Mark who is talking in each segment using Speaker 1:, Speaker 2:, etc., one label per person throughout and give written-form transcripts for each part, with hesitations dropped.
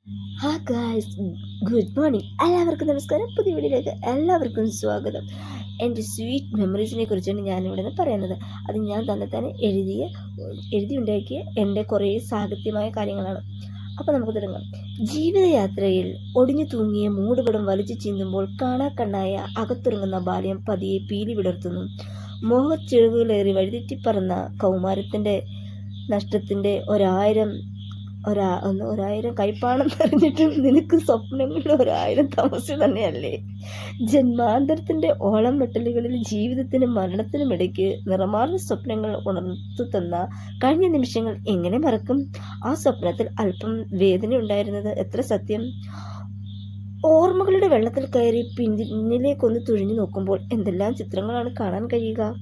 Speaker 1: Hi guys, good morning. എല്ലാവർക്കും നമസ്കാരം. പുതിയ വീഡിയോയിലേക്ക് എല്ലാവർക്കും സ്വാഗതം. എൻ്റെ സ്വീറ്റ് മെമ്മറീസിനെ കുറിച്ചാണ് ഞാനിവിടെ നിന്ന് പറയുന്നത്. അത് ഞാൻ തന്നെ എഴുതിയുണ്ടാക്കിയ എൻ്റെ കുറേ സാഹിത്യമായ കാര്യങ്ങളാണ്. അപ്പോൾ നമുക്ക് തുടങ്ങാം. ജീവിതയാത്രയിൽ ഒടിഞ്ഞു തൂങ്ങിയ മൂടുപടം വലിച്ചു ചീന്തുമ്പോൾ കാണാക്കണ്ണായ അകത്തുറങ്ങുന്ന ബാല്യം പതിയെ പീലി വിടർത്തുന്നു. മോഹച്ചിഴവുകളേറി വഴിതെറ്റിപ്പറന്ന കൗമാരത്തിൻ്റെ നഷ്ടത്തിൻ്റെ ഒരായിരം കൈപ്പാണം നിറഞ്ഞിട്ടും നിനക്ക് സ്വപ്നങ്ങളുടെ 1000 തമസ് തന്നെയല്ലേ. ജന്മാന്തരത്തിൻ്റെ ഓളം വെട്ടലുകളിൽ ജീവിതത്തിനും മരണത്തിനും ഇടയ്ക്ക് നിറമാർന്ന സ്വപ്നങ്ങൾ ഉണർത്തു തന്ന കഴിഞ്ഞ നിമിഷങ്ങൾ എങ്ങനെ മറക്കും? ആ സ്വപ്നത്തിൽ അല്പം വേദന ഉണ്ടായിരുന്നത് എത്ര സത്യം. ഓർമ്മകളുടെ വെള്ളത്തിൽ കയറി പിന്നിലേക്കൊന്ന് തുഴഞ്ഞു നോക്കുമ്പോൾ എന്തെല്ലാം ചിത്രങ്ങളാണ് കാണാൻ കഴിയുക.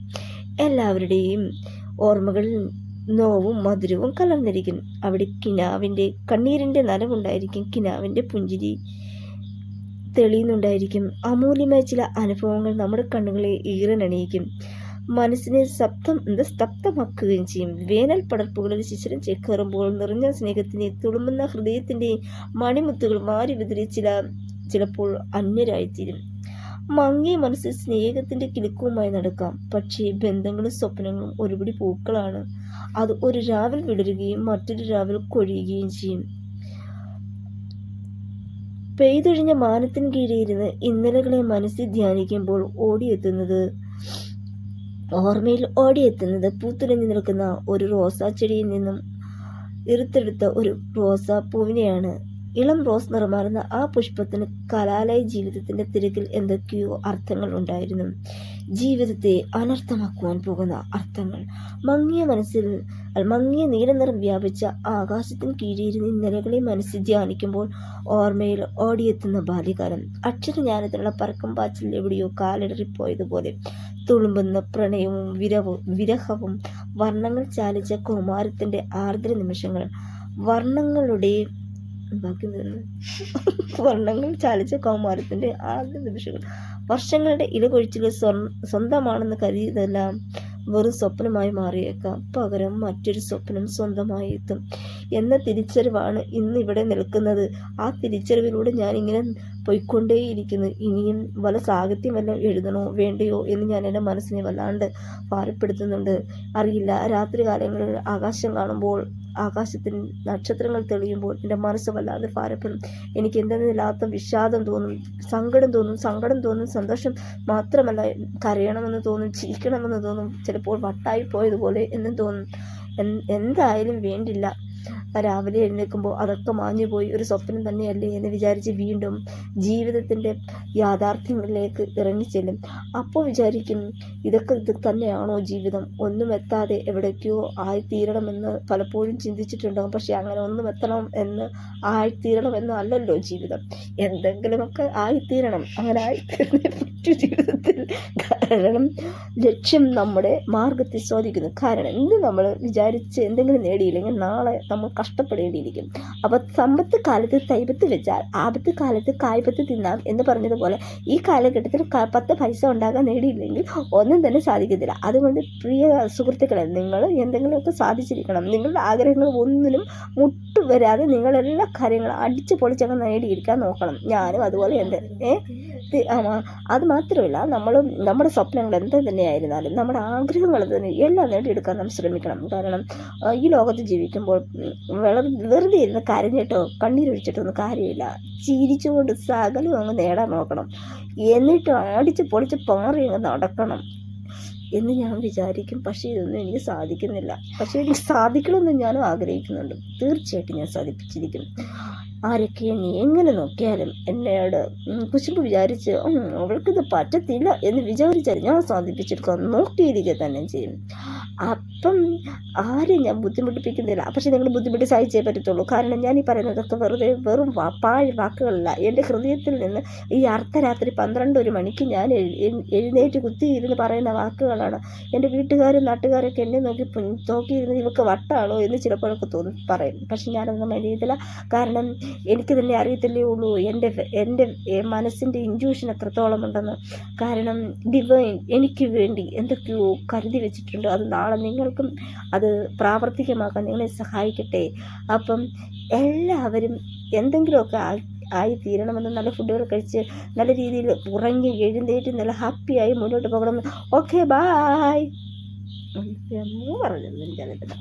Speaker 1: എല്ലാവരുടെയും ഓർമ്മകളിൽ നോവും മധുരവും കലർന്നിരിക്കും. അവിടെ കണ്ണീരിൻ്റെ നനവുണ്ടായിരിക്കും, കിനാവിൻ്റെ പുഞ്ചിരി തെളിയുന്നുണ്ടായിരിക്കും. അമൂല്യമായ ചില അനുഭവങ്ങൾ നമ്മുടെ കണ്ണുകളെ ഈറനണിയിക്കും, മനസ്സിനെ സ്തബ്ധമാക്കുകയും ചെയ്യും. വേനൽ പടർപ്പുകളിൽ ശിശിരം ചേക്കേറുമ്പോൾ നിറഞ്ഞ സ്നേഹത്തിൻ്റെ തുളുമ്പുന്ന ഹൃദയത്തിൻ്റെ മണിമുത്തുകൾ മാറി വിതറി ചിലപ്പോൾ അന്യരായിത്തീരും. മങ്ങിയ മനസ്സിൽ സ്നേഹത്തിൻ്റെ കിലുക്കവുമായി നടക്കാം. പക്ഷേ ബന്ധങ്ങളും സ്വപ്നങ്ങളും ഒരുപിടി പൂക്കളാണ്. അത് ഒരു രാവിൽ വിടരുകയും മറ്റൊരു രാവിൽ കൊഴിയുകയും ചെയ്യും. പെയ്തൊഴിഞ്ഞ മാനത്തിന് കീഴിലിരുന്ന് ഇന്നലകളെ മനസ്സിൽ ധ്യാനിക്കുമ്പോൾ ഓർമ്മയിൽ ഓടിയെത്തുന്നത് പൂത്തുലഞ്ഞു നിൽക്കുന്ന ഒരു റോസാ ചെടിയിൽ നിന്നും ഇറുത്തെടുത്ത ഒരു റോസാ പൂവിനെയാണ്. ഇളം റോസ് നിറമാർന്ന ആ പുഷ്പത്തിന് കലാലയ ജീവിതത്തിൻ്റെ തിരക്കിൽ എന്തൊക്കെയോ അർത്ഥങ്ങൾ ഉണ്ടായിരുന്നു. ജീവിതത്തെ അനർത്ഥമാക്കുവാൻ പോകുന്ന അർത്ഥങ്ങൾ. മങ്ങിയ നീലനിറം വ്യാപിച്ച ആകാശത്തിന് കീഴിയിരുന്ന് ഇന്നലകളെ മനസ്സിൽ ധ്യാനിക്കുമ്പോൾ ഓർമ്മയിൽ ഓടിയെത്തുന്ന ബാല്യകാലം. അക്ഷരജ്ഞാനത്തിനുള്ള പറക്കം പാച്ചിൽ എവിടെയോ കാലിടറിപ്പോയതുപോലെ തുളുമ്പുന്ന പ്രണയവും വിരഹവും വർണ്ണങ്ങൾ ചാലിച്ച കൗമാരത്തിൻ്റെ ആർദ്ര നിമിഷങ്ങൾ. വർണ്ണങ്ങൾ ചാലിച്ച കൗമാരത്തിൻ്റെ ആദ്യ നിമിഷങ്ങൾ. വർഷങ്ങളുടെ ഇലകൊഴിച്ചിൽ സ്വന്തമാണെന്ന് കരുതിയതെല്ലാം വെറും സ്വപ്നമായി മാറിയേക്കാം. പകരം മറ്റൊരു സ്വപ്നം സ്വന്തമായി എത്തും എന്ന തിരിച്ചറിവാണ് ഇന്ന് ഇവിടെ നിൽക്കുന്നത്. ആ തിരിച്ചറിവിലൂടെ ഞാനിങ്ങനെ പോയിക്കൊണ്ടേയിരിക്കുന്നു. ഇനിയും വല്ല സാഹിത്യം വല്ലതും എഴുതണോ വേണ്ടയോ എന്ന് ഞാൻ എൻ്റെ മനസ്സിനെ വല്ലാണ്ട് ഭാരപ്പെടുത്തുന്നുണ്ട്. അറിയില്ല, രാത്രി കാലങ്ങളിൽ ആകാശം കാണുമ്പോൾ, ആകാശത്തിൽ നക്ഷത്രങ്ങൾ തെളിയുമ്പോൾ എൻ്റെ മനസ്സ് വല്ലാതെ ഭാരപ്പെടും. എനിക്ക് എന്തെന്നില്ലാത്ത വിഷാദം തോന്നും, സങ്കടം തോന്നും. സന്തോഷം മാത്രമല്ല, കരയണമെന്ന് തോന്നും, ചിരിക്കണമെന്ന് തോന്നും, ചിലപ്പോൾ വട്ടായി പോയതുപോലെ എന്നും തോന്നും. എന്തായാലും വേണ്ടില്ല, രാവിലെ എഴുന്നേൽക്കുമ്പോൾ അതൊക്കെ മാഞ്ഞുപോയി ഒരു സ്വപ്നം തന്നെയല്ലേ എന്ന് വിചാരിച്ച് വീണ്ടും ജീവിതത്തിൻ്റെ യാഥാർത്ഥ്യങ്ങളിലേക്ക് ഇറങ്ങിച്ചെല്ലും. അപ്പോൾ വിചാരിക്കും, ഇത് തന്നെയാണോ ജീവിതം? ഒന്നും എത്താതെ എവിടേക്കോ ആയിത്തീരണമെന്ന് പലപ്പോഴും ചിന്തിച്ചിട്ടുണ്ടാകും. പക്ഷെ അങ്ങനെ ഒന്നും ആയിത്തീരണമെന്ന് അല്ലല്ലോ ജീവിതം. എന്തെങ്കിലുമൊക്കെ ആയിത്തീരണം. അങ്ങനെ ആയിത്തീർന്നേ പറ്റൂ ജീവിതത്തിൽ. കാരണം ലക്ഷ്യം നമ്മുടെ മാർഗത്തെ സ്വാധീനിക്കുന്നു. കാരണം ഇന്ന് നമ്മൾ വിചാരിച്ച് എന്തെങ്കിലും നേടിയില്ലെങ്കിൽ നാളെ നമ്മൾ കഷ്ടപ്പെടേണ്ടിയിരിക്കും. അപ്പോൾ സമ്പത്ത് കാലത്ത് തൈപത്ത് വെച്ചാൽ ആപത്ത് കാലത്ത് കായ്പത്ത് തിന്നാം എന്ന് പറഞ്ഞതുപോലെ ഈ കാലഘട്ടത്തിൽ 10 പൈസ ഉണ്ടാക്കാൻ നേടിയില്ലെങ്കിൽ ഒന്നും തന്നെ സാധിക്കത്തില്ല. അതുകൊണ്ട് പ്രിയ സുഹൃത്തുക്കളെ, നിങ്ങൾ എന്തെങ്കിലുമൊക്കെ സാധിച്ചിരിക്കണം. നിങ്ങളുടെ ആഗ്രഹങ്ങൾ ഒന്നിനും മുട്ടുവരാതെ നിങ്ങളെല്ലാ കാര്യങ്ങളും അടിച്ച് പൊളിച്ചൊക്കെ നേടിയിരിക്കാൻ നോക്കണം. ഞാനും അതുപോലെ അത് മാത്രമല്ല, നമ്മുടെ സ്വപ്നങ്ങൾ എന്ത് തന്നെയായിരുന്നാലും നമ്മുടെ ആഗ്രഹങ്ങൾ തന്നെ എല്ലാം നേടിയെടുക്കാൻ നാം ശ്രമിക്കണം. കാരണം ഈ ലോകത്ത് ജീവിക്കുമ്പോൾ വെറുതെ ഇരുന്ന് കരഞ്ഞിട്ടോ കണ്ണീരൊഴിച്ചിട്ടോ ഒന്നും കാര്യമില്ല. ചിരിച്ചുകൊണ്ട് സകലവും അങ്ങ് നേടാൻ നോക്കണം. എന്നിട്ട് അടിച്ച് പൊളിച്ച് പാറി അങ്ങ് നടക്കണം എന്ന് ഞാൻ വിചാരിക്കും. പക്ഷേ ഇതൊന്നും എനിക്ക് സാധിക്കുന്നില്ല. പക്ഷേ എനിക്ക് സാധിക്കണമെന്ന് ഞാനും ആഗ്രഹിക്കുന്നുണ്ട്. തീർച്ചയായിട്ടും ഞാൻ സാധിപ്പിച്ചിരിക്കും. ആരൊക്കെ നീ എങ്ങനെ നോക്കിയാലും എന്നോട് കുശുമ്പ് വിചാരിച്ച് അവൾക്കിത് പറ്റത്തില്ല എന്ന് വിചാരിച്ചാൽ ഞാൻ സാധിപ്പിച്ചെടുക്കാൻ നോക്കിയിരിക്കുക തന്നെ ചെയ്യും. അപ്പം ആരും ഞാൻ ബുദ്ധിമുട്ടിപ്പിക്കുന്നില്ല. പക്ഷെ നിങ്ങൾ ബുദ്ധിമുട്ടി സഹിച്ചേ പറ്റത്തുള്ളൂ. കാരണം ഞാൻ ഈ പറയുന്നതൊക്കെ വെറും പാഴ് വാക്കുകളല്ല. എൻ്റെ ഹൃദയത്തിൽ നിന്ന് ഈ അർദ്ധരാത്രി 12 മണിക്ക് ഞാൻ എഴുന്നേറ്റ് കുത്തിയിരുന്ന് പറയുന്ന വാക്കുകളാണ്. എൻ്റെ വീട്ടുകാരും നാട്ടുകാരൊക്കെ എന്നെ നോക്കിയിരുന്നത് ഇവർക്ക് വട്ടാണോ എന്ന് ചിലപ്പോഴൊക്കെ പറയും. പക്ഷെ ഞാനൊന്നും മൈൻഡ്. കാരണം എനിക്ക് തന്നെ അറിയത്തില്ലേ ഉള്ളൂ എൻ്റെ മനസ്സിൻ്റെ ഇൻറ്റ്യൂഷൻ എത്രത്തോളം ഉണ്ടെന്ന്. കാരണം ഡിവൈൻ എനിക്ക് വേണ്ടി എന്തൊക്കെയോ കരുതി വെച്ചിട്ടുണ്ട്. അത് നാളെ നിങ്ങൾക്കും അത് പ്രാവർത്തികമാക്കാൻ നിങ്ങളെ സഹായിക്കട്ടെ. അപ്പം എല്ലാവരും എന്തെങ്കിലുമൊക്കെ ആയിത്തീരണമെന്ന്, നല്ല ഫുഡുകൾ കഴിച്ച് നല്ല രീതിയിൽ ഉറങ്ങി എഴുന്നേറ്റ് നല്ല ഹാപ്പിയായി മുന്നോട്ട് പോകണം. Okay, bye. പറഞ്ഞു എനിക്കറിയില്ല.